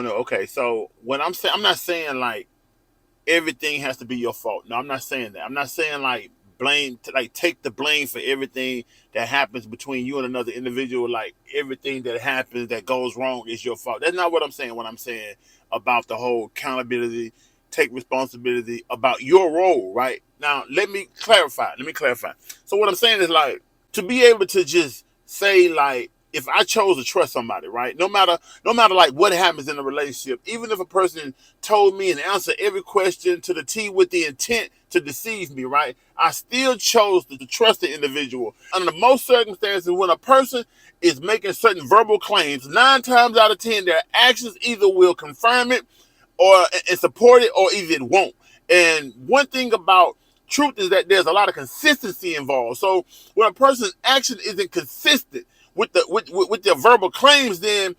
no. Okay, so when I'm saying, I'm not saying like everything has to be your fault. No, I'm not saying that. I'm not saying like blame, like take the blame for everything that happens between you and another individual. Like everything that happens that goes wrong is your fault. That's not what I'm saying. What I'm saying about the whole accountability, take responsibility about your role. Right now, let me clarify. Let me clarify. So what I'm saying is like to be able to just say like if I chose to trust somebody, right? No matter like what happens in a relationship, even if a person told me and answered every question to the T with the intent to deceive me, right? I still chose to trust the individual. Under most circumstances, when a person is making certain verbal claims, 9 times out of 10, their actions either will confirm it or and support it, or either it won't. And one thing about truth is that there's a lot of consistency involved. So when a person's action isn't consistent with with their verbal claims, then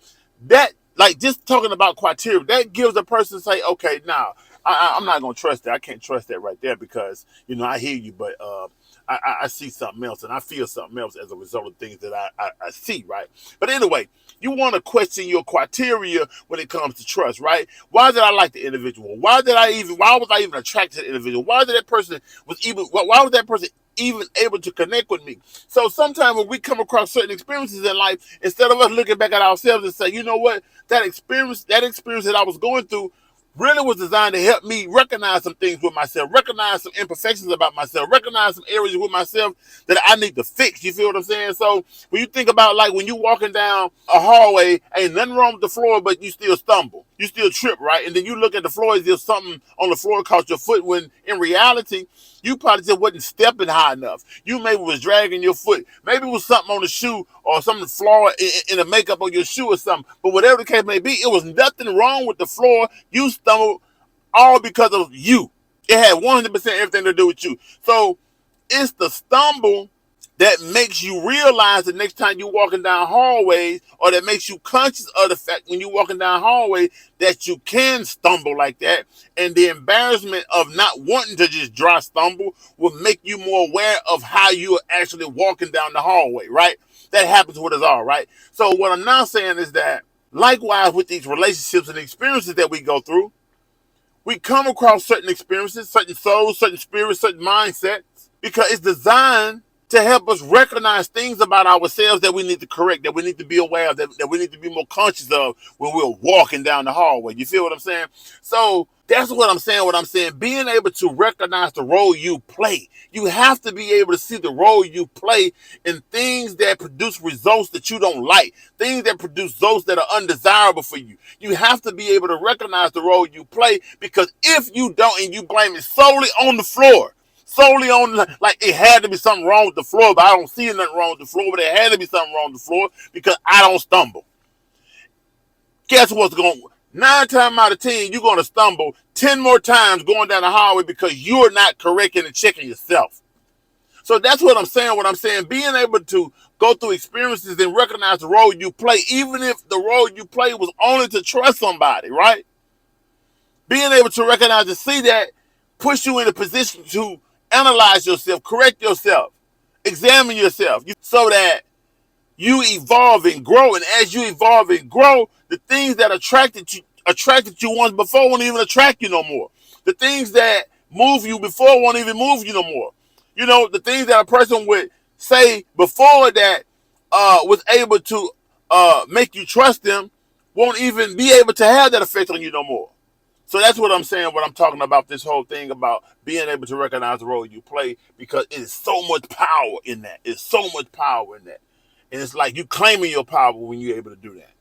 that like just talking about criteria that gives a person say, okay, now I'm not gonna trust that. I can't trust that right there because I hear you, but I see something else and I feel something else as a result of things that I see, right? But anyway, you want to question your criteria when it comes to trust, right? Why did I like the individual? Why was I even attracted to the individual? Why was that person even able to connect with me? So sometimes when we come across certain experiences in life, instead of us looking back at ourselves and say, you know what, that experience that I was going through really was designed to help me recognize some things with myself, recognize some imperfections about myself, recognize some areas with myself that I need to fix. You feel what I'm saying? So when you think about like when you walking down a hallway, ain't nothing wrong with the floor, but you still stumble. You still trip, right? And then you look at the floor as if something on the floor caught your foot when in reality, you probably just wasn't stepping high enough. You maybe was dragging your foot. Maybe it was something on the shoe or something flaw in the makeup of your shoe or something. But whatever the case may be, it was nothing wrong with the floor. You stumbled all because of you. It had 100% everything to do with you. So it's the stumble that makes you realize the next time you're walking down hallways, or that makes you conscious of the fact when you're walking down hallway that you can stumble like that. And the embarrassment of not wanting to just dry stumble will make you more aware of how you are actually walking down the hallway, right? That happens with us all, right? So what I'm now saying is that likewise with these relationships and experiences that we go through, we come across certain experiences, certain souls, certain spirits, certain mindsets, because it's designed to help us recognize things about ourselves that we need to correct, that we need to be aware of, that we need to be more conscious of when we're walking down the hallway. You feel what I'm saying? So that's what I'm saying. What I'm saying, being able to recognize the role you play. You have to be able to see the role you play in things that produce results that you don't like, things that produce results that are undesirable for you. You have to be able to recognize the role you play, because if you don't and you blame it solely on the floor, solely on like it had to be something wrong with the floor, but I don't see nothing wrong with the floor, but it had to be something wrong with the floor because I don't stumble. Guess what's going 9 times out of 10, you're going to stumble 10 more times going down the hallway because you're not correcting and checking yourself. So that's what I'm saying. What I'm saying, being able to go through experiences and recognize the role you play, even if the role you play was only to trust somebody, right? Being able to recognize and see that puts you in a position to analyze yourself, correct yourself, examine yourself, so that you evolve and grow. And as you evolve and grow, the things that attracted you once before won't even attract you no more. The things that move you before won't even move you no more. The things that a person would say before that was able to make you trust them won't even be able to have that effect on you no more. So that's what I'm saying when I'm talking about this whole thing about being able to recognize the role you play, because it is so much power in that. It's so much power in that. And it's like you claiming your power when you're able to do that.